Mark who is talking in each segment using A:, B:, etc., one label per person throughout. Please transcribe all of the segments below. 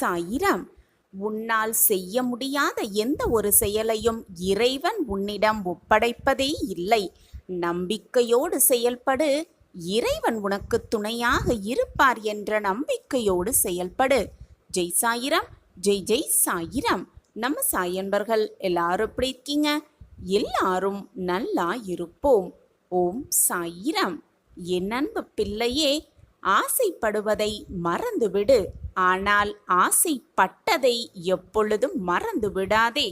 A: சாயிராம். உன்னால் செய்ய முடியாத எந்த ஒரு செயலையும் இறைவன் உன்னிடம் ஒப்படைப்பதே இல்லை. நம்பிக்கையோடு செயல்படு. இறைவன் உனக்கு துணையாக இருப்பார் என்ற நம்பிக்கையோடு செயல்படு. ஜெய் சாயிராம். ஜெய் ஜெய் சாயிராம். நம்ம சாயன்பர்கள் எல்லாரும் எப்படி இருக்கீங்க? எல்லாரும் நல்லா இருப்போம். ஓம் சாயிராம். என் அன்பு பிள்ளையே, ஆசைப்படுவதை மறந்துவிடு. ஆனால் ஆசைப்பட்டதை எப்பொழுதும் மறந்து விடாதே.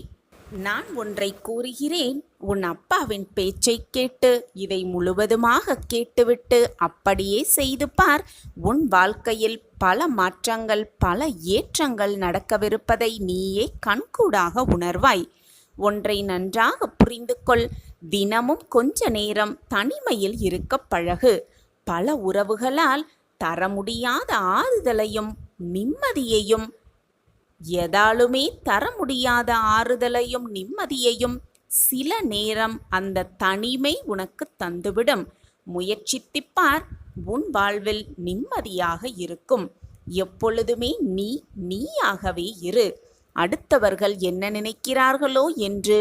A: நான் ஒன்றை கூறுகிறேன், உன் அப்பாவின் பேச்சை கேட்டு இதை முழுவதுமாக கேட்டுவிட்டு அப்படியே செய்து பார். உன் வாழ்க்கையில் பல மாற்றங்கள், பல ஏற்றங்கள் நடக்கவிருப்பதை நீயே கண்கூடாக உணர்வாய். ஒன்றை நன்றாக புரிந்து கொள். தினமும் கொஞ்ச நேரம் தனிமையில் இருக்க பழகு. பல உறவுகளால் தர முடியாத ஆறுதலையும் நிம்மதியையும், எதாலுமே தர முடியாத ஆறுதலையும் நிம்மதியையும் சில நேரம் அந்த தனிமை உனக்கு தந்துவிடும். முயற்சித்துப்பார். உன் வாழ்வில் நிம்மதியாக இருக்கும். எப்பொழுதுமே நீ நீயாகவே இரு. அடுத்தவர்கள் என்ன நினைக்கிறார்களோ என்று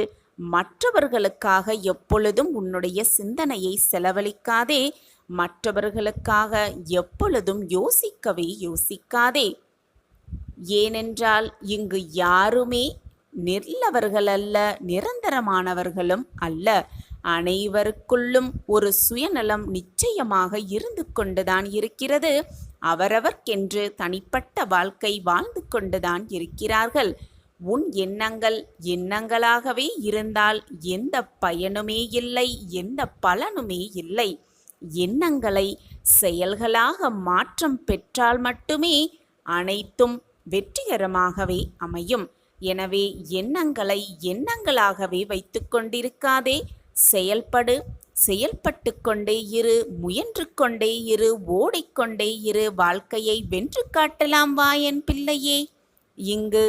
A: மற்றவர்களுக்காக எப்பொழுதும் உன்னுடைய சிந்தனையை செலவழிக்காதே. மற்றவர்களுக்காக எப்பொழுதும் யோசிக்காதே. ஏனென்றால் இங்கு யாருமே நல்லவர்களல்ல, நிரந்தரமானவர்களும் அல்ல. அனைவருக்குள்ளும் ஒரு சுயநலம் நிச்சயமாக இருந்து கொண்டுதான் இருக்கிறது. அவரவர்க்கென்று தனிப்பட்ட வாழ்க்கை வாழ்ந்து கொண்டுதான் இருக்கிறார்கள். உன் எண்ணங்கள் எண்ணங்களாகவே இருந்தால் எந்த பயனுமே இல்லை, எந்த பலனுமே இல்லை. எண்ணங்களை செயல்களாக மாற்றம் பெற்றால் மட்டுமே அனைத்தும் வெற்றிகரமாகவே அமையும். எனவே எண்ணங்களை எண்ணங்களாகவே வைத்து கொண்டிருக்காதே. செயல்படு. செயல்பட்டு கொண்டே இரு. முயன்று கொண்டே இரு. ஓடிக்கொண்டே இரு. வாழ்க்கையை வென்று காட்டலாம் வா என் பிள்ளையே. இங்கு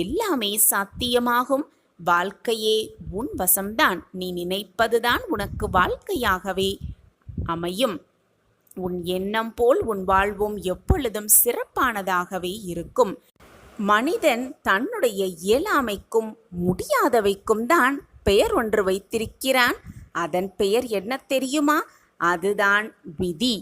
A: எல்லாமே சாத்தியமாகும். வாழ்க்கையே உன் வசம்தான். நீ நினைப்பதுதான் உனக்கு வாழ்க்கையாகவே அமையும். உன் எண்ணம் போல் உன் வாழ்வும் எப்பொழுதும் சிறப்பானதாகவே இருக்கும். மனிதன் தன்னுடைய இயலாமைக்கும் முடியாதவைக்கும் தான் பெயர் ஒன்று வைத்திருக்கிறான். அதன் பெயர் என்ன தெரியுமா? அதுதான் விதி.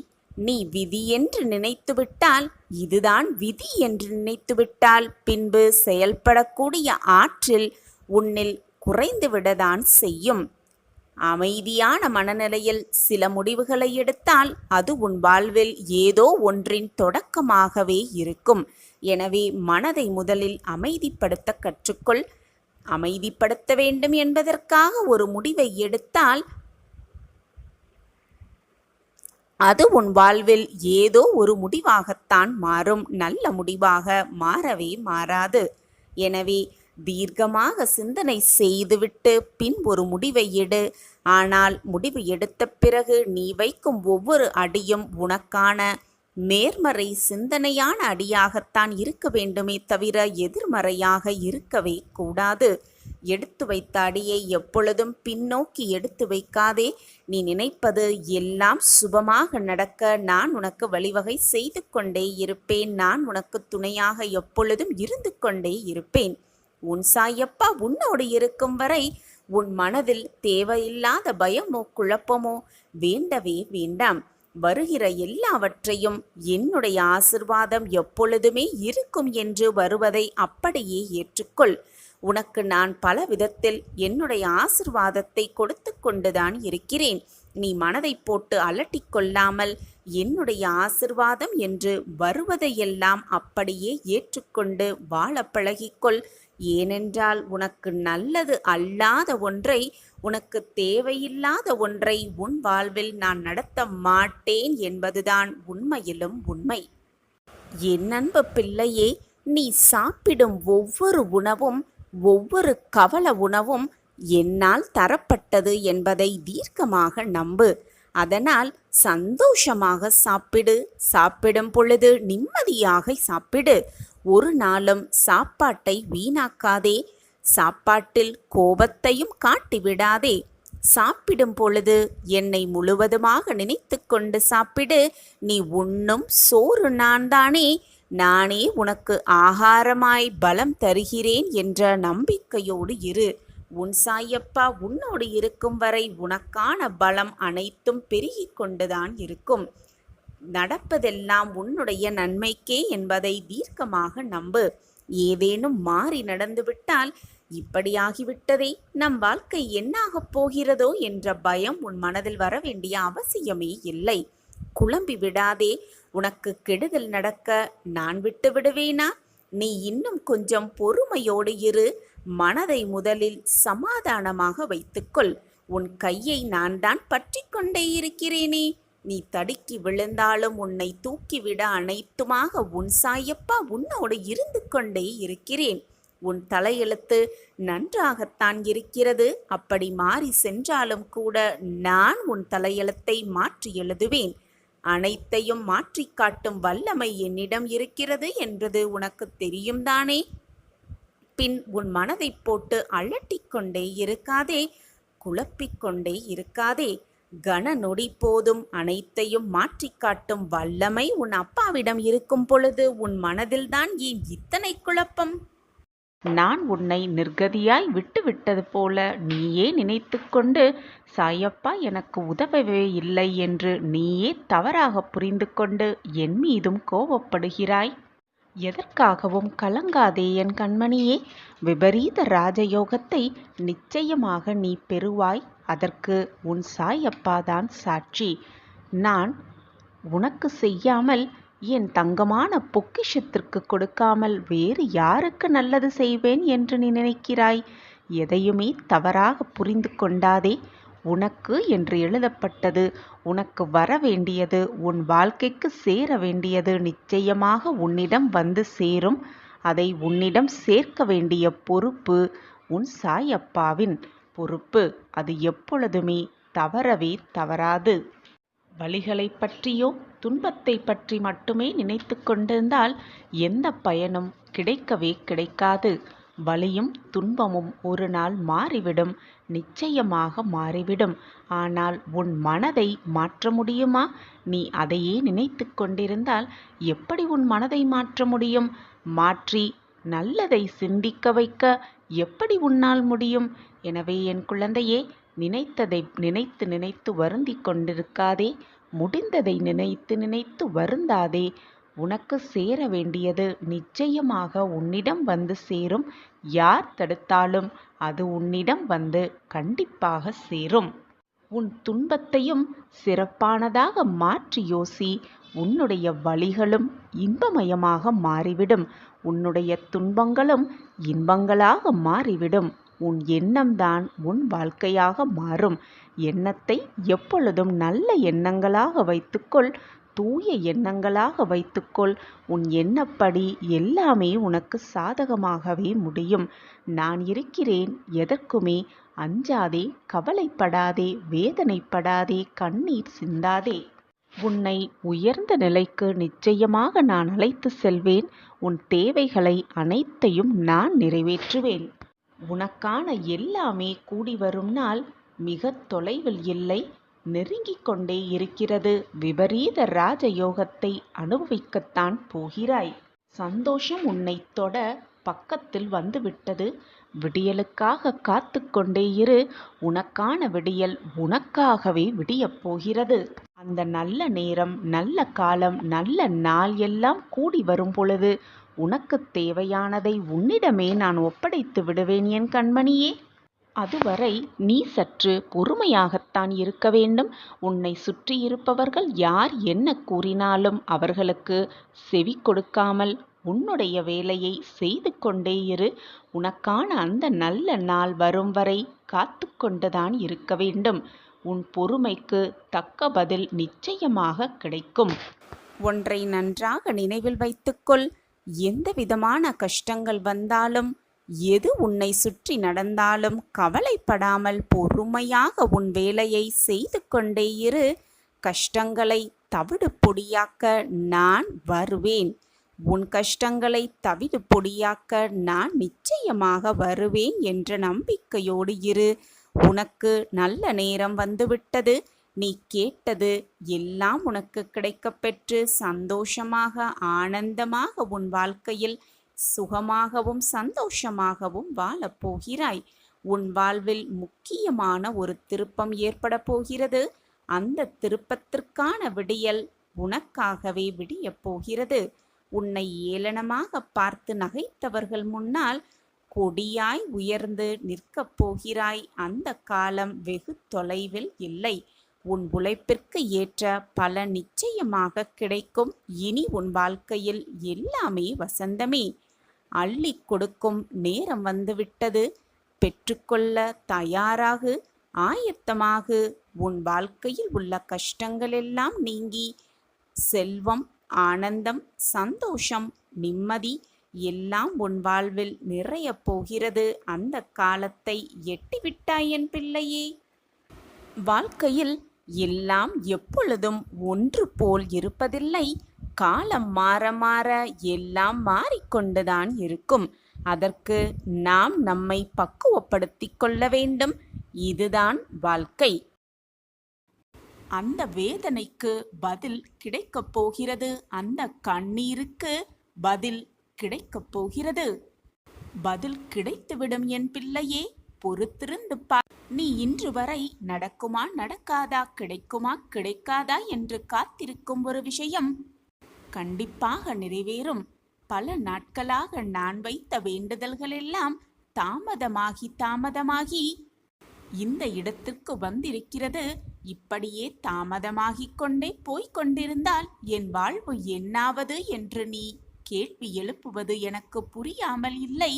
A: நீ விதி என்று நினைத்துவிட்டால், இதுதான் விதி என்று நினைத்துவிட்டால், பின்பு செயல்படக்கூடிய ஆற்றல் உன்னில் குறைந்துவிடதான் செய்யும். அமைதியான மனநிலையில் சில முடிவுகளை எடுத்தால் அது உன் வாழ்வில் ஏதோ ஒன்றின் தொடக்கமாகவே இருக்கும். எனவே மனதை முதலில் அமைதிப்படுத்த கற்றுக்கொள். அமைதிப்படுத்த வேண்டும் என்பதற்காக ஒரு முடிவை எடுத்தால் அது உன் வாழ்வில் ஏதோ ஒரு முடிவாகத்தான் மாறும். நல்ல முடிவாக மாறவே மாறாது. எனவே தீர்க்கமாக சிந்தனை செய்துவிட்டு பின் ஒரு முடிவை எடு. ஆனால் முடிவு எடுத்த பிறகு நீ வைக்கும் ஒவ்வொரு அடியும் உனக்கான நேர்மறை சிந்தனையான அடியாகத்தான் இருக்க வேண்டுமே தவிர எதிர்மறையாக இருக்கவே கூடாது. எடுத்து வைத்த அடியை எப்பொழுதும் பின்னோக்கி எடுத்து வைக்காதே. நீ நினைப்பது எல்லாம் சுபமாக நடக்க நான் உனக்கு வழிவகை செய்து கொண்டே இருப்பேன். நான் உனக்கு துணையாக எப்பொழுதும் இருந்து கொண்டே இருப்பேன். உன் சாயப்பா உன்னோடு இருக்கும் வரை உன் மனதில் தேவையில்லாத பயமோ குழப்பமோ வேண்டவே வேண்டாம். வருகிற எல்லாவற்றையும் என்னுடைய ஆசிர்வாதம் எப்பொழுதுமே இருக்கும் என்று வருவதை அப்படியே ஏற்றுக்கொள். உனக்கு நான் பல விதத்தில் என்னுடைய ஆசிர்வாதத்தை கொடுத்து கொண்டுதான் இருக்கிறேன். நீ மனதை போட்டு அலட்டிக் கொள்ளாமல் என்னுடைய ஆசிர்வாதம் என்று வருவதையெல்லாம் அப்படியே ஏற்றுக்கொண்டு வாழ பழகிக்கொள். ஏனென்றால் உனக்கு நல்லது அல்லாத ஒன்றை, உனக்கு தேவையில்லாத ஒன்றை உன் வாழ்வில் நான் நடத்த மாட்டேன் என்பதுதான் உண்மையிலும் உண்மை. என் அன்பு பிள்ளையே, நீ சாப்பிடும் ஒவ்வொரு உணவும், ஒவ்வொரு கவல உணவும் என்னால் தரப்பட்டது என்பதை தீர்க்கமாக நம்பு. அதனால் சந்தோஷமாக சாப்பிடு. சாப்பிடும் பொழுது நிம்மதியாக சாப்பிடு. ஒரு நாளும் சாப்பாட்டை வீணாக்காதே. சாப்பாட்டில் கோபத்தையும் காட்டிவிடாதே. சாப்பிடும் பொழுது என்னை முழுவதுமாக நினைத்து கொண்டு சாப்பிடு. நீ உண்ணும் சோறு நான் தானே. நானே உனக்கு ஆகாரமாய் பலம் தருகிறேன் என்ற நம்பிக்கையோடு இரு. உன் சாயப்பா உன்னோடு இருக்கும் வரை உனக்கான பலம் அனைத்தும் பெருகிக் கொண்டுதான் இருக்கும். நடப்பதெல்லாம் உன்னுடைய நன்மைக்கே என்பதை தீர்க்கமாக நம்பு. ஏதேனும் மாறி நடந்துவிட்டால் இப்படியாகிவிட்டதே, நம் வாழ்க்கை என்னாகப் போகிறதோ என்ற பயம் உன் மனதில் வர வேண்டிய அவசியமே இல்லை. குழம்பி விடாதே. உனக்கு கெடுதல் நடக்க நான் விட்டு விடுவேனா? நீ இன்னும் கொஞ்சம் பொறுமையோடு இரு. மனதை முதலில் சமாதானமாக வைத்துக்கொள். உன் கையை நான் தான் பற்றி கொண்டே இருக்கிறேனே. நீ தடுக்கி விழுந்தாலும் உன்னை தூக்கிவிட அனைத்துமாக உன் சாயப்பா உன்னோடு இருந்து கொண்டே இருக்கிறேன். உன் தலையெழுத்து நன்றாகத்தான் இருக்கிறது. அப்படி மாறி சென்றாலும் கூட நான் உன் தலையெழுத்தை மாற்றி எழுதுவேன். அனைத்தையும் மாற்றி காட்டும் வல்லமை என்னிடம் இருக்கிறது என்பது உனக்கு தெரியும் தானே? பின் உன் மனதை போட்டு அலட்டிக்கொண்டே இருக்காதே, குழப்பிக்கொண்டே இருக்காதே. கன நொடி போதும் அனைத்தையும் மாற்றி காட்டும் வல்லமை உன் அப்பாவிடம் இருக்கும் பொழுது உன் மனதில்தான் ஏன் இத்தனை குழப்பம்?
B: நான் உன்னை நிர்கதியாய் விட்டுவிட்டது போல நீயே நினைத்து கொண்டு சாயப்பா எனக்கு உதவவே இல்லை என்று நீயே தவறாக புரிந்து கொண்டு என் மீதும் கோபப்படுகிறாய். எதற்காகவும் கலங்காதே என் கண்மணியே. விபரீத ராஜயோகத்தை நிச்சயமாக நீ பெறுவாய். அதற்கு உன் சாயப்பாதான் சாட்சி. நான் உனக்கு செய்யாமல் என் தங்கமான பொக்கிஷத்திற்கு கொடுக்காமல் வேறு யாருக்கு நல்லது செய்வேன் என்று நீ நினைக்கிறாய்? எதையுமே தவறாக புரிந்து கொண்டாதே. உனக்கு என்று எழுதப்பட்டது, உனக்கு வர வேண்டியது, உன் வாழ்க்கைக்கு சேர வேண்டியது நிச்சயமாக உன்னிடம் வந்து சேரும். அதை உன்னிடம் சேர்க்க வேண்டிய பொறுப்பு உன் சாயப்பாவின் பொறுப்பு. அது எப்பொழுதுமே தவறவே தவறாது. வலிகளை பற்றியோ துன்பத்தை பற்றி மட்டுமே நினைத்து கொண்டிருந்தால் எந்த பயனும் கிடைக்கவே கிடைக்காது. வலியும் துன்பமும் ஒரு நாள் மாறிவிடும், நிச்சயமாக மாறிவிடும். ஆனால் உன் மனதை மாற்ற முடியுமா? நீ அதையே நினைத்து கொண்டிருந்தால் எப்படி உன் மனதை மாற்ற முடியும்? மாற்றி நல்லதை சிந்திக்க வைக்க எப்படி உன்னால் முடியும்? எனவே என் குழந்தையே, நினைத்ததை நினைத்து நினைத்து வருந்தி கொண்டிருக்காதே. முடிந்ததை நினைத்து நினைத்து வருந்தாதே. உனக்கு சேர வேண்டியது நிச்சயமாக உன்னிடம் வந்து சேரும். யார் தடுத்தாலும் அது உன்னிடம் வந்து கண்டிப்பாக சேரும். உன் துன்பத்தையும் சிறப்பானதாக மாற்றி யோசி. உன்னுடைய வழிகளும் இன்பமயமாக மாறிவிடும். உன்னுடைய துன்பங்களும் இன்பங்களாக மாறிவிடும். உன் எண்ணம்தான் உன் வாழ்க்கையாக மாறும். எண்ணத்தை எப்பொழுதும் நல்ல எண்ணங்களாக வைத்துக்கொள். தூய எண்ணங்களாக வைத்துக்கொள். உன் எண்ணப்படி எல்லாமே உனக்கு சாதகமாகவே முடியும். நான் இருக்கிறேன். எதற்குமே அஞ்சாதே, கவலைப்படாதே, வேதனைப்படாதே, கண்ணீர் சிந்தாதே. உன்னை உயர்ந்த நிலைக்கு நிச்சயமாக நான் அழைத்து செல்வேன். உன் தேவைகளை அனைத்தையும் நான் நிறைவேற்றுவேன். உனக்கான எல்லாமே கூடி வரும் நாள் மிக தொலைவில் இல்லை, நெருங்கிக் கொண்டே இருக்கிறது. விபரீத ராஜயோகத்தை அனுபவிக்கத்தான் போகிறாய். சந்தோஷம் உன்னை தொட பக்கத்தில் வந்துவிட்டது. விடியலுக்காக காத்து கொண்டே இரு. உனக்கான விடியல் உனக்காகவே விடியப் போகிறது. அந்த நல்ல நேரம், நல்ல காலம், நல்ல நாள் எல்லாம் கூடி வரும் பொழுது உனக்கு தேவையானதை உன்னிடமே நான் ஒப்படைத்து விடுவேன் என் கண்மணியே. அதுவரை நீ சற்று பொறுமையாகத்தான் இருக்க வேண்டும். உன்னை சுற்றி இருப்பவர்கள் யார் என்ன கூறினாலும் அவர்களுக்கு செவி கொடுக்காமல் உன்னுடைய வேலையை செய்து கொண்டே இரு. உனக்கான அந்த நல்ல நாள் வரும் வரை காத்து கொண்டுதான் இருக்க வேண்டும். உன் பொறுமைக்கு தக்க பதில் நிச்சயமாக கிடைக்கும்.
A: ஒன்றை நன்றாக நினைவில் வைத்துக்கொள். எந்த விதமான கஷ்டங்கள் வந்தாலும், எது உன்னை சுற்றி நடந்தாலும் கவலைப்படாமல் பொறுமையாக உன் வேலையை செய்து கொண்டே இரு. கஷ்டங்களை தவிடு பொடியாக்க நான் வருவேன். உன் கஷ்டங்களை தவிடு பொடியாக்க நான் நிச்சயமாக வருவேன் என்ற நம்பிக்கையோடு இரு. உனக்கு நல்ல நேரம் வந்துவிட்டது. நீ கேட்டது எல்லாம் உனக்கு கிடைக்கப் பெற்று சந்தோஷமாக ஆனந்தமாக உன் வாழ்க்கையில் சுகமாகவும் சந்தோஷமாகவும் வாழப் போகிறாய். உன் வாழ்வில் முக்கியமான ஒரு திருப்பம் ஏற்பட போகிறது. அந்த திருப்பத்திற்கான விடியல் உனக்காகவே விடியப் போகிறது. உன்னை ஏளனமாக பார்த்து நகைத்தவர்கள் முன்னால் கொடியாய் உயர்ந்து நிற்கப் போகிறாய். அந்த காலம் வெகு தொலைவில் இல்லை. உன் உழைப்பிற்கு ஏற்ற பலன் நிச்சயமாக கிடைக்கும். இனி உன் வாழ்க்கையில் எல்லாமே வசந்தமே. அள்ளி கொடுக்கும் நேரம் வந்துவிட்டது. பெற்றுக்கொள்ள தயாராகு, ஆயத்தமாகு. உன் வாழ்க்கையில் உள்ள கஷ்டங்கள் எல்லாம் நீங்கி செல்வம், ஆனந்தம், சந்தோஷம், நிம்மதி எல்லாம் உன் வாழ்வில் நிறையப் போகிறது. அந்த காலத்தை எட்டிவிட்டாய் என் பிள்ளையே. வாழ்க்கையில் எல்லாம் எப்பொழுதும் ஒன்று போல் இருப்பதில்லை. காலம் மாற மாற எல்லாம் மாறிக்கொண்டுதான் இருக்கும். அதற்கு நாம் நம்மை பக்குவப்படுத்திக் கொள்ள வேண்டும். இதுதான் வாழ்க்கை. அந்த வேதனைக்கு பதில் கிடைக்கப் போகிறது. அந்த கண்ணீருக்கு பதில் கிடைக்கப் போகிறது. பதில் கிடைத்துவிடும் என் பிள்ளையே. பொறுத்திருந்து பார். நீ இன்று வரை நடக்குமா நடக்காதா, கிடைக்குமா கிடைக்காதா என்று காத்திருக்கும் ஒரு விஷயம் கண்டிப்பாக நிறைவேறும். பல நாட்களாக நான் வைத்த வேண்டுதல்கள் எல்லாம் தாமதமாகி இந்த இடத்திற்கு வந்திருக்கிறது. இப்படியே தாமதமாகிக் கொண்டே போய்க் கொண்டிருந்தால் என் வாழ்வு என்னாவது என்று நீ கேள்வி எழுப்புவது எனக்கு புரியாமல் இல்லை.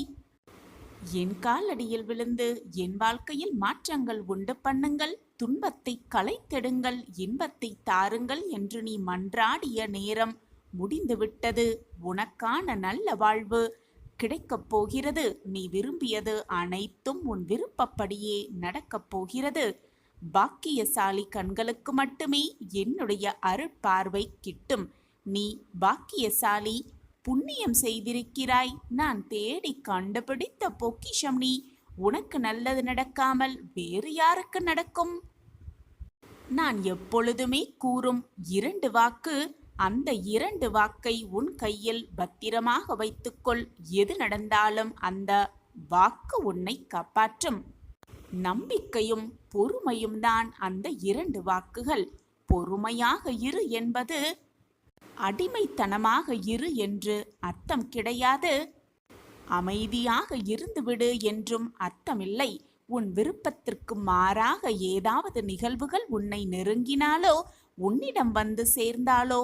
A: என் காலடியில் விழுந்து என் வாழ்க்கையில் மாற்றங்கள் உண்டு பண்ணுங்கள், துன்பத்தை களைத்தெடுங்கள், இன்பத்தை தாருங்கள் என்று நீ மன்றாடிய நேரம் முடிந்துவிட்டது. உனக்கான நல்ல வாழ்வு கிடைக்கப் போகிறது. நீ விரும்பியது அனைத்தும் உன் விருப்பப்படியே நடக்கப் போகிறது. பாக்கியசாலி கண்களுக்கு மட்டுமே என்னுடைய அருட்பார்வை கிட்டும். நீ பாக்கியசாலி, புண்ணியம் செய்திருக்கிறாய். நான் தேடி கண்டுபிடித்த பொக்கிஷம் நீ. உனக்கு நல்லது நடக்காமல் வேறு யாருக்கு நடக்கும்? நான் எப்பொழுதுமே கூறும் 2 வாக்கு. அந்த 2 வாக்கை உன் கையில் பத்திரமாக வைத்துக்கொள். எது நடந்தாலும் அந்த வாக்கு உன்னை காப்பாற்றும். நம்பிக்கையும் பொறுமையும் தான் அந்த 2 வாக்குகள். பொறுமையாக இரு என்பது அடிமைத்தனமாக இரு என்று அர்த்தம் கிடையாது. அமைதியாக இருந்துவிடு என்றும் அர்த்தமில்லை. உன் விருப்பத்திற்கு மாறாக ஏதாவது நிகழ்வுகள் உன்னை நெருங்கினாலோ, உன்னிடம் வந்து சேர்ந்தாலோ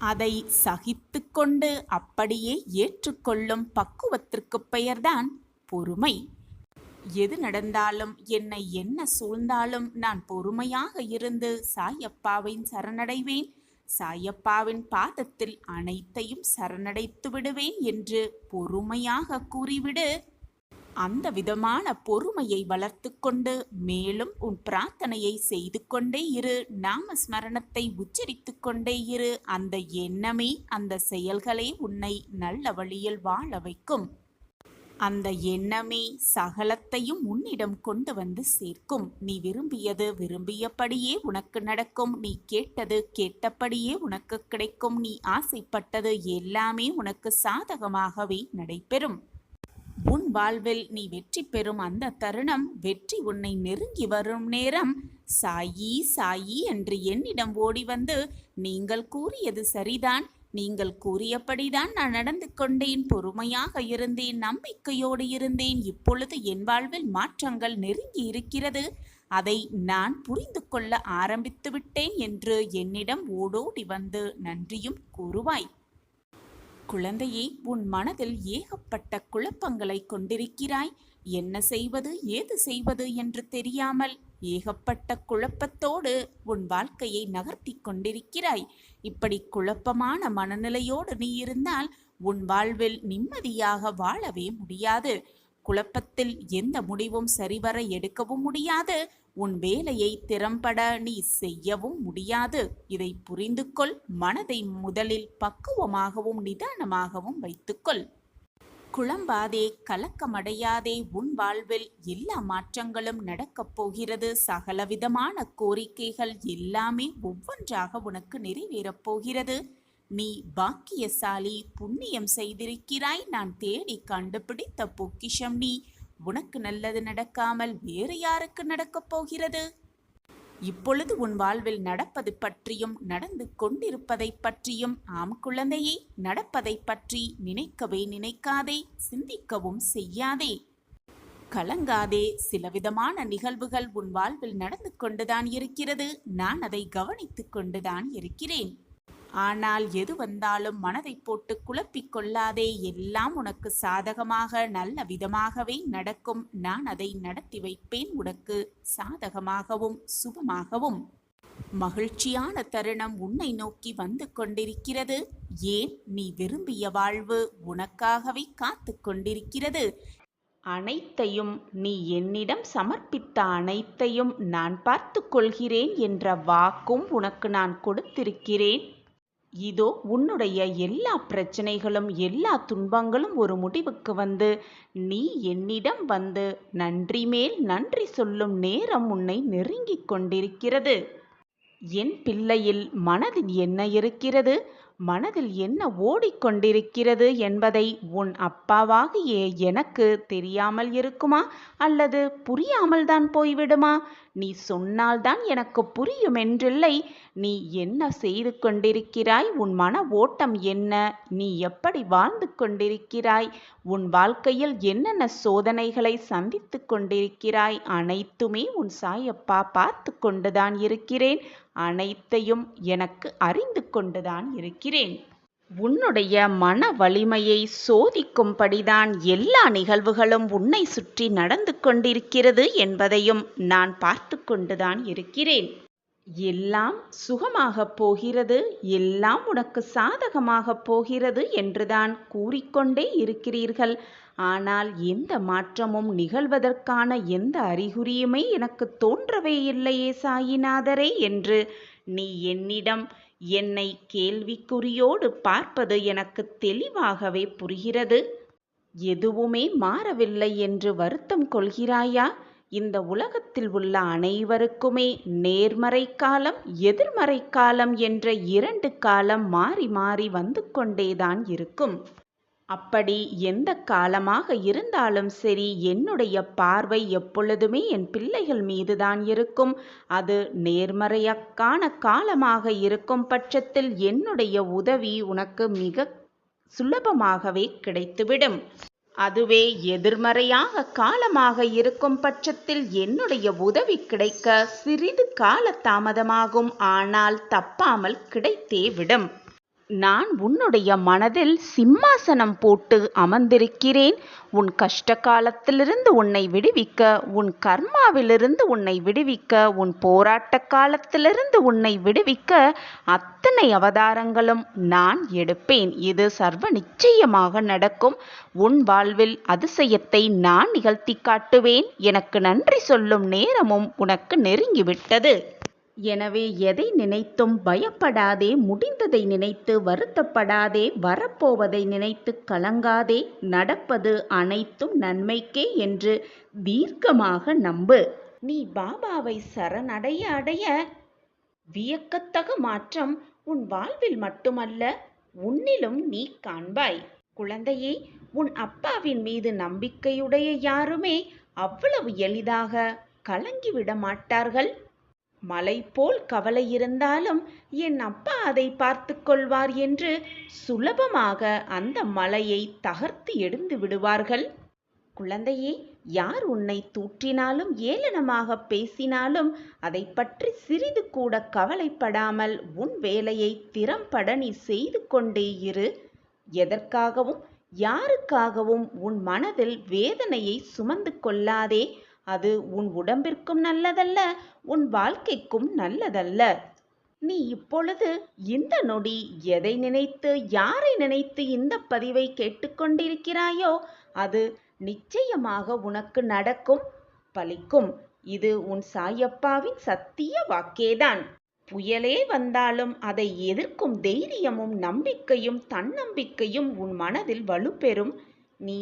A: அதை சகித்து கொண்டு அப்படியே ஏற்றுக்கொள்ளும் பக்குவத்திற்கு பெயர்தான் பொறுமை. எது நடந்தாலும், என்னை என்ன சூழ்ந்தாலும் நான் பொறுமையாக இருந்து சாயப்பாவின் சரணடைவேன். சாயப்பாவின் பாதத்தில் அனைத்தையும் சரணடைத்து விடுவேன் என்று பொறுமையாக கூறிவிடு. அந்த விதமான பொறுமையை வளர்த்து கொண்டு மேலும் உன் பிரார்த்தனையை செய்து கொண்டே இரு. நாமஸ்மரணத்தை உச்சரித்து கொண்டே இரு. அந்த எண்ணமே, அந்த செயல்களே உன்னை நல்ல வழியில் வாழ வைக்கும். அந்த எண்ணமே சகலத்தையும் உன்னிடம் கொண்டு வந்து சேர்க்கும். நீ விரும்பியது விரும்பியபடியே உனக்கு நடக்கும். நீ கேட்டது கேட்டபடியே உனக்கு கிடைக்கும். நீ ஆசைப்பட்டது எல்லாமே உனக்கு சாதகமாகவே நடைபெறும். உன் வாழ்வில் நீ வெற்றி பெறும் அந்த தருணம், வெற்றி உன்னை நெருங்கி வரும் நேரம், சாயி சாயி என்று என்னிடம் ஓடி வந்து, நீங்கள் கூறியது சரிதான், நீங்கள் கூறியபடிதான் நான் நடந்து கொண்டேன், பொறுமையாக இருந்தேன், நம்பிக்கையோடு இருந்தேன், இப்பொழுது என் வாழ்வில் மாற்றங்கள் நெருங்கி இருக்கிறது, அதை நான் புரிந்து கொள்ள ஆரம்பித்து விட்டேன் என்று என்னிடம் ஓடோடி வந்து நன்றியும் கூறுவாய். குழந்தையே, உன் மனதில் ஏகப்பட்ட குழப்பங்களை கொண்டிருக்கிறாய். என்ன செய்வது ஏது செய்வது என்று தெரியாமல் ஏகப்பட்ட குழப்பத்தோடு உன் வாழ்க்கையை நகர்த்தி கொண்டிருக்கிறாய். இப்படி குழப்பமான மனநிலையோடு நீ இருந்தால் உன் வாழ்வில் நிம்மதியாக வாழவே முடியாது. குழப்பத்தில் எந்த முடிவும் சரிவர எடுக்கவும் முடியாது. உன் வேலையை திறம்பட நீ செய்யவும் முடியாது. இதை புரிந்து கொள். மனதை முதலில் பக்குவமாகவும் நிதானமாகவும் வைத்துக்கொள். குழம்பாதே, கலக்கமடையாதே. உன் வாழ்வில் எல்லா மாற்றங்களும் நடக்கப் போகிறது. சகலவிதமான கோரிக்கைகள் எல்லாமே ஒவ்வொன்றாக உனக்கு நிறைவேறப் போகிறது. நீ பாக்கியசாலி, புண்ணியம் செய்திருக்கிறாய். நான் தேடி கண்டுபிடித்த பொக்கிஷம் நீ. உனக்கு நல்லது நடக்காமல் வேறு யாருக்கு நடக்கப் போகிறது? இப்பொழுது உன் வாழ்வில் நடப்பது பற்றியும் நடந்து கொண்டிருப்பதை பற்றியும், ஆம் குழந்தையே, நடப்பதை பற்றி நினைக்கவே நினைக்காதே, சிந்திக்கவும் செய்யாதே. கலங்காதே. சிலவிதமான நிகழ்வுகள் உன் வாழ்வில் நடந்து கொண்டுதான் இருக்கிறது. நான் அதை கவனித்துக் கொண்டுதான் இருக்கிறேன். ஆனால் எது வந்தாலும் மனதை போட்டு குழப்பிக் கொள்ளாதே. எல்லாம் உனக்கு சாதகமாக நல்ல விதமாகவே நடக்கும். நான் அதை நடத்தி வைப்பேன் உனக்கு சாதகமாகவும் சுபமாகவும். மகிழ்ச்சியான தருணம் உன்னை நோக்கி வந்து கொண்டிருக்கிறது. ஏன், நீ விரும்பிய வாழ்வு உனக்காகவே காத்து கொண்டிருக்கிறது.
B: அனைத்தையும் நீ என்னிடம் சமர்ப்பித்த அனைத்தையும் நான் பார்த்து கொள்கிறேன் என்ற வாக்கும் உனக்கு நான் கொடுத்திருக்கிறேன். இதோ உன்னுடைய எல்லா பிரச்சனைகளும் எல்லா துன்பங்களும் ஒரு முடிவுக்கு வந்து நீ என்னிடம் வந்து நன்றி மேல் நன்றி சொல்லும் நேரம் உன்னை நெருங்கிக் கொண்டிருக்கிறது. என் பிள்ளையில் மனதில் என்ன இருக்கிறது, மனதில் என்ன ஓடிக்கொண்டிருக்கிறது என்பதை உன் அப்பாவாகிய எனக்கு தெரியாமல் இருக்குமா, அல்லது புரியாமல் தான் போய்விடுமா? நீ சொன்னால்தான் எனக்கு புரியும் என்றில்லை. நீ என்ன செய்து கொண்டிருக்கிறாய், உன் மன ஓட்டம் என்ன, நீ எப்படி வாழ்ந்து கொண்டிருக்கிறாய், உன் வாழ்க்கையில் என்னென்ன சோதனைகளை சந்தித்து கொண்டிருக்கிறாய், அனைத்துமே உன் சாயப்பா பார்த்து கொண்டுதான் இருக்கிறேன். அனைத்தையும் எனக்கு அறிந்து கொண்டுதான் இருக்கிறேன். உன்னுடைய மன வலிமையை சோதிக்கும்படிதான் எல்லா நிகழ்வுகளும் உன்னை சுற்றி நடந்து கொண்டிருக்கிறது என்பதையும் நான் பார்த்து கொண்டுதான் இருக்கிறேன். எல்லாம் சுகமாகப் போகிறது, எல்லாம் உனக்கு சாதகமாகப் போகிறது என்றுதான் கூறிக்கொண்டே இருக்கிறீர்கள். ஆனால் எந்த மாற்றமும் நிகழ்வதற்கான எந்த அறிகுறியுமே எனக்கு தோன்றவே இல்லையே சாயிநாதரே என்று நீ என்னிடம் என்னை கேள்விக்குறியோடு பார்ப்பது எனக்கு தெளிவாகவே புரிகிறது. எதுவுமே மாறவில்லை என்று வருத்தம் கொள்கிறாயா? இந்த உலகத்தில் உள்ள அனைவருக்குமே நேர்மறை காலம், எதிர்மறை காலம் என்ற 2 காலம் மாறி மாறி வந்து கொண்டேதான் இருக்கும். அப்படி எந்த காலமாக இருந்தாலும் சரி, என்னுடைய பார்வை எப்பொழுதுமே என் பிள்ளைகள் மீதுதான் இருக்கும். அது நேர்மறையான காலமாக இருக்கும் பட்சத்தில் என்னுடைய உதவி உனக்கு மிக சுலபமாகவே கிடைத்துவிடும். அதுவே எதிர்மறையாக காலமாக இருக்கும் பட்சத்தில் என்னுடைய உதவி கிடைக்க சிறிது கால தாமதமாகும். ஆனால் தப்பாமல் கிடைத்தே விடும். நான் உன்னுடைய மனதில் சிம்மாசனம் போட்டு அமர்ந்திருக்கிறேன். உன் கஷ்ட காலத்திலிருந்து உன்னை விடுவிக்க, உன் கர்மாவிலிருந்து உன்னை விடுவிக்க, உன் போராட்ட காலத்திலிருந்து உன்னை விடுவிக்க அத்தனை அவதாரங்களும் நான் எடுப்பேன். இது சர்வ நிச்சயமாக நடக்கும். உன் வாழ்வில் அதிசயத்தை நான் நிகழ்த்தி காட்டுவேன். எனக்கு நன்றி சொல்லும் நேரமும் உனக்கு நெருங்கிவிட்டது. எனவே எதை நினைத்தும் பயப்படாதே, முடிந்ததை நினைத்து வருத்தப்படாதே, வரப்போவதை நினைத்து கலங்காதே. நடப்பது அனைத்தும் நன்மைக்கே என்று தீர்க்கமாக நம்பு. நீ பாபாவை சரணடைய அடைய வியக்கத்தக மாற்றம் உன் வாழ்வில் மட்டுமல்ல, உன்னிலும் நீ காண்பாய். குழந்தையே, உன் அப்பாவின் மீது நம்பிக்கையுடைய யாருமே அவ்வளவு எளிதாக கலங்கிவிட மாட்டார்கள். மலை போல் கவலை இருந்தாலும் என் அப்பா அதை பார்த்து கொள்வார் என்று சுலபமாக அந்த மலையை தகர்த்து எடுத்து விடுவார்கள். குழந்தையே, யார் உன்னை தூற்றினாலும் ஏளனமாக பேசினாலும் அதை பற்றி சிறிது கூட கவலைப்படாமல் உன் வேலையை திறம்பட நீ செய்து கொண்டே இரு. எதற்காகவும் யாருக்காகவும் உன் மனதில் வேதனையை சுமந்து கொள்ளாதே. அது உன் உடம்பிற்கும் நல்லதல்ல, உன் வாழ்க்கைக்கும் நல்லதல்ல. நீ இப்பொழுது இந்த நொடி எதை நினைத்து யாரை நினைத்து இந்த பதிவை கேட்டுக்கொண்டிருக்கிறாயோ அது நிச்சயமாக உனக்கு நடக்கும், பலிக்கும். இது உன் சாயப்பாவின் சத்திய வாக்கேதான். புயலே வந்தாலும் அதை எதிர்க்கும் தைரியமும் நம்பிக்கையும் தன்னம்பிக்கையும் உன் மனதில் வலுப்பெறும். நீ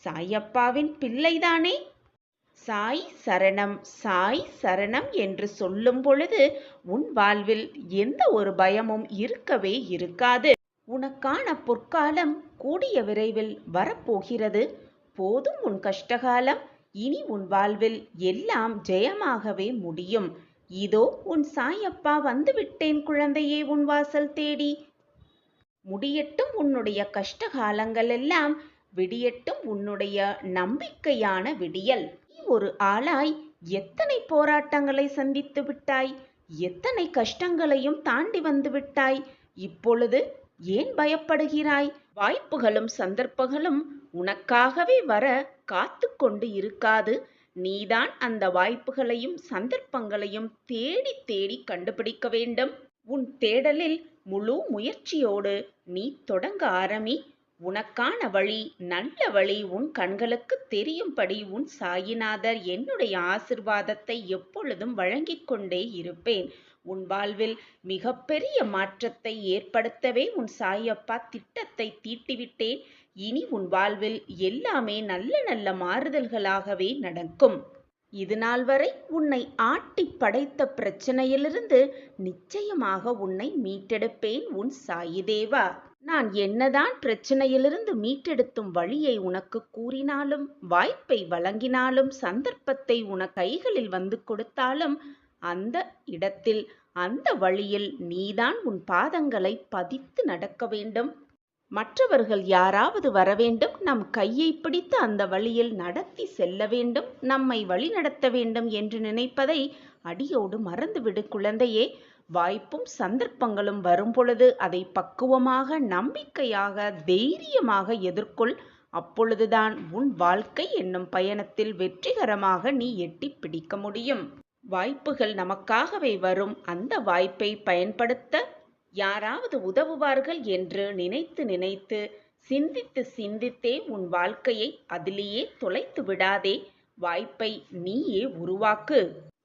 B: சாயப்பாவின் பிள்ளைதானே? சாய் சரணம் சாய் சரணம் என்று சொல்லும் பொழுது உன் வாழ்வில் எந்த ஒரு பயமும் இருக்கவே இருக்காது. உனக்கான பொற்காலம் கூடிய விரைவில் வரப்போகிறது. போதும் உன் கஷ்டகாலம். இனி உன் வாழ்வில் எல்லாம் ஜெயமாகவே முடியும். இதோ உன் சாயப்பா வந்துவிட்டேன் குழந்தையே உன் வாசல் தேடி. முடியட்டும் உன்னுடைய கஷ்டகாலங்கள் எல்லாம், விடியட்டும் உன்னுடைய நம்பிக்கையான விடியல். நீ ஒரு ஆளாய் எத்தனை போராட்டங்களை சந்தித்து விட்டாய், எத்தனை கஷ்டங்களையும் தாண்டி வந்து விட்டாய். இப்பொழுது ஏன் பயப்படுகிறாய்? வாய்ப்புகளும் சந்தர்ப்பங்களும் உனக்காகவே வர காத்து கொண்டு இருக்காது. நீதான் அந்த வாய்ப்புகளையும் சந்தர்ப்பங்களையும் தேடி தேடி கண்டுபிடிக்க வேண்டும். உன் தேடலில் முழு முயற்சியோடு நீ தொடங்க ஆரம்பி. உனக்கான வழி, நல்ல வழி உன் கண்களுக்கு தெரியும்படி உன் சாயிநாதர் என்னுடைய ஆசிர்வாதத்தை எப்பொழுதும் வழங்கிக் கொண்டே இருப்பேன். உன் வாழ்வில் மிகப்பெரிய மாற்றத்தை ஏற்படுத்தவே உன் சாயப்பா திட்டத்தை தீட்டிவிட்டேன். இனி உன் வாழ்வில் எல்லாமே நல்ல நல்ல மாறுதல்களாகவே நடக்கும். இதுநாள் வரை உன்னை ஆட்டி படைத்த பிரச்சனையிலிருந்து நிச்சயமாக உன்னை மீட்டெடுப்பேன் உன் சாயிதேவா. நான் என்னதான் பிரச்சனையிலிருந்து மீட்டெடுத்தும் வழியை உனக்கு கூறினாலும், வாய்ப்பை வழங்கினாலும், சந்தர்ப்பத்தை உன கைகளில் வந்து கொடுத்தாலும், அந்த இடத்தில் அந்த வழியில் நீதான் உன் பாதங்களை பதித்து நடக்க வேண்டும். மற்றவர்கள் யாராவது வரவேண்டும், நம் கையை பிடித்து அந்த வழியில் நடத்தி செல்ல வேண்டும், நம்மை வழி நடத்த வேண்டும் என்று நினைப்பதை அடியோடு மறந்துவிடு குழந்தையே. வாய்ப்பும் சந்தர்ப்பங்களும் வரும் பொழுது அதை பக்குவமாக, நம்பிக்கையாக, தைரியமாக எதிர்கொள். அப்பொழுதுதான் உன் வாழ்க்கை என்னும் பயணத்தில் வெற்றிகரமாக நீ எட்டி பிடிக்க முடியும். வாய்ப்புகள் நமக்காகவே வரும். அந்த வாய்ப்பை பயன்படுத்த யாராவது உதவுவார்கள் என்று நினைத்து நினைத்து, சிந்தித்து சிந்தித்தே உன் வாழ்க்கையை அதிலேயே தொலைத்து விடாதே. வாய்ப்பை நீயே உருவாக்கு.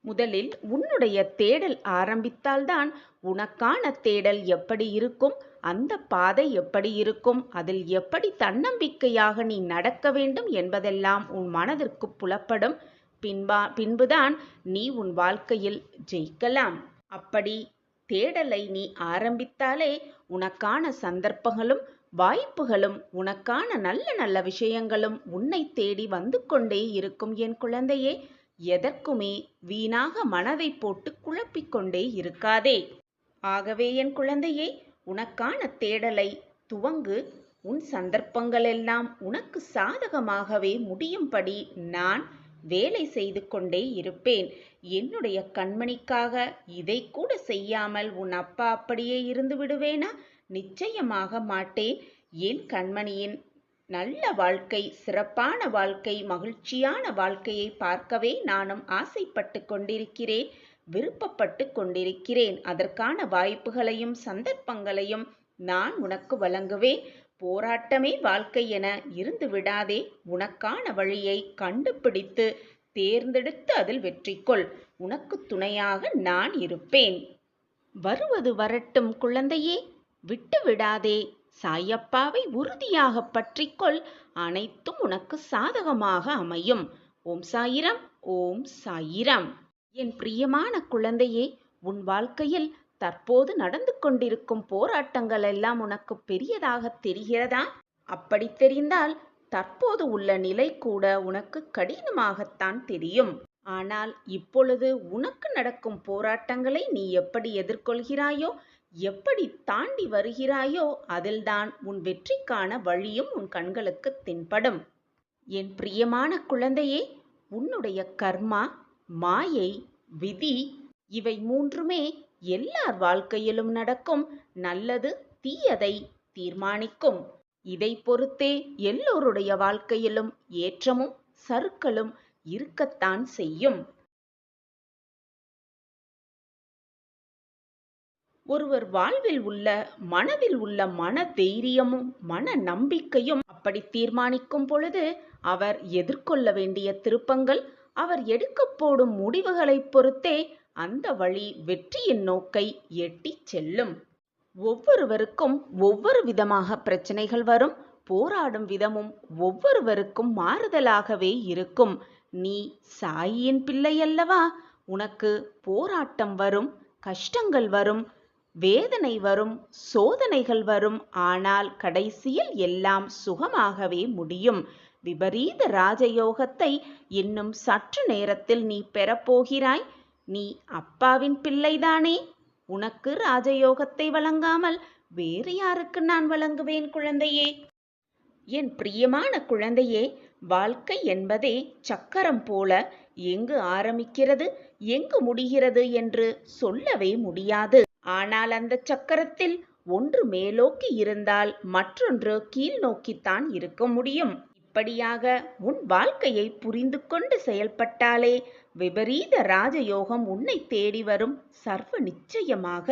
B: முதலில் உன்னுடைய தேடல் ஆரம்பித்தால்தான் உனக்கான தேடல் எப்படி இருக்கும், அந்த பாதை எப்படி இருக்கும், அதில் எப்படி தன்னம்பிக்கையாக நீ நடக்க வேண்டும் என்பதெல்லாம் உன் மனதிற்கு புலப்படும். பின்புதான் நீ உன் வாழ்க்கையில் ஜெயிக்கலாம். அப்படி தேடலை நீ ஆரம்பித்தாலே உனக்கான சந்தர்ப்பங்களும் வாய்ப்புகளும், உனக்கான நல்ல நல்ல விஷயங்களும் உன்னை தேடி வந்து கொண்டே இருக்கும் என் குழந்தையே. எதற்குமே வீணாக மனதை போட்டு குழப்பிக்கொண்டே இருக்காதே. ஆகவே என் குழந்தையே, உனக்கான தேடலை துவங்கு. உன் சந்தர்ப்பங்களெல்லாம் உனக்கு சாதகமாகவே முடியும்படி நான் வேலை செய்து கொண்டே இருப்பேன். என்னுடைய கண்மணிக்காக இதை கூட செய்யாமல் உன் அப்பா அப்படியே இருந்து விடுவேனா? நிச்சயமாக மாட்டேன். என் கண்மணியின் நல்ல வாழ்க்கை, சிறப்பான வாழ்க்கை, மகிழ்ச்சியான வாழ்க்கையை பார்க்கவே நானும் ஆசைப்பட்டு கொண்டிருக்கிறேன், விருப்பப்பட்டு கொண்டிருக்கிறேன். அதற்கான வாய்ப்புகளையும் சந்தர்ப்பங்களையும் நான் உனக்கு வழங்குவேன். போராட்டமே வாழ்க்கை என இருந்து விடாதே. உனக்கான வழியை கண்டுபிடித்து தேர்ந்தெடுத்து அதில் வெற்றி கொள். உனக்கு துணையாக நான் இருப்பேன். வருவது வரட்டும் குழந்தையே, விட்டு விடாதே. சாயப்பாவை உறுதியாக பற்றிக்கொள். அனைத்தும் உனக்கு சாதகமாக அமையும். ஓம் சாயிரம், ஓம் சாயிரம். என் பிரியமான குழந்தையே, உன் வாழ்க்கையில் தற்போது நடந்து கொண்டிருக்கும் போராட்டங்கள் எல்லாம் உனக்கு பெரியதாக தெரிகிறதா? அப்படி தெரிந்தால் தற்போது உள்ள நிலை கூட உனக்கு கடினமாகத்தான் தெரியும். ஆனால் இப்பொழுது உனக்கு நடக்கும் போராட்டங்களை நீ எப்படி எதிர்கொள்கிறாயோ, எப்படி தாண்டி வருகிறாயோ, அதில்தான் உன் வெற்றிக்கான வழியும் உன் கண்களுக்கு தென்படும். என் பிரியமான குழந்தையே, உன்னுடைய கர்மா, மாயை, விதி இவை மூன்றுமே எல்லார் வாழ்க்கையிலும் நடக்கும். நல்லது தீயதை தீர்மானிக்கும். இதை பொறுத்தே எல்லோருடைய வாழ்க்கையிலும் ஏற்றமும் சறுக்கலும் இருக்கத்தான் செய்யும். ஒருவர் வாழ்வில் உள்ள, மனதில் உள்ள மன தைரியமும் மன நம்பிக்கையும் அப்படி தீர்மானிக்கும் பொழுது அவர் எதிர்கொள்ள வேண்டிய திருப்பங்கள், அவர் எடுக்கப் போடும் முடிவுகளை பொறுத்தே அந்த வழி வெற்றியின் நோக்கை எட்டி செல்லும். ஒவ்வொருவருக்கும் ஒவ்வொரு விதமாக பிரச்சனைகள் வரும், போராடும் விதமும் ஒவ்வொருவருக்கும் மாறுதலாகவே இருக்கும். நீ சாயியின் பிள்ளை அல்லவா? உனக்கு போராட்டம் வரும், கஷ்டங்கள் வரும், வேதனை வரும், சோதனைகள் வரும். ஆனால் கடைசியில் எல்லாம் சுகமாகவே முடியும். விபரீத ராஜயோகத்தை இன்னும் சற்று நேரத்தில் நீ பெறப்போகிறாய். நீ அப்பாவின் பிள்ளைதானே? உனக்கு ராஜயோகத்தை வழங்காமல் வேறு யாருக்கு நான் வழங்குவேன் குழந்தையே? என் பிரியமான குழந்தையே, வாழ்க்கை என்பதே சக்கரம் போல எங்கு ஆரம்பிக்கிறது எங்கு முடிகிறது என்று சொல்லவே முடியாது. ஆனால் அந்த சக்கரத்தில் ஒன்று மேலோக்கி இருந்தால் மற்றொன்று கீழ் நோக்கித்தான் இருக்க முடியும். இப்படியாக உன் வாழ்க்கையை புரிந்து கொண்டு செயல்பட்டாலே விபரீத ராஜயோகம் உன்னை தேடி வரும் சர்வ நிச்சயமாக.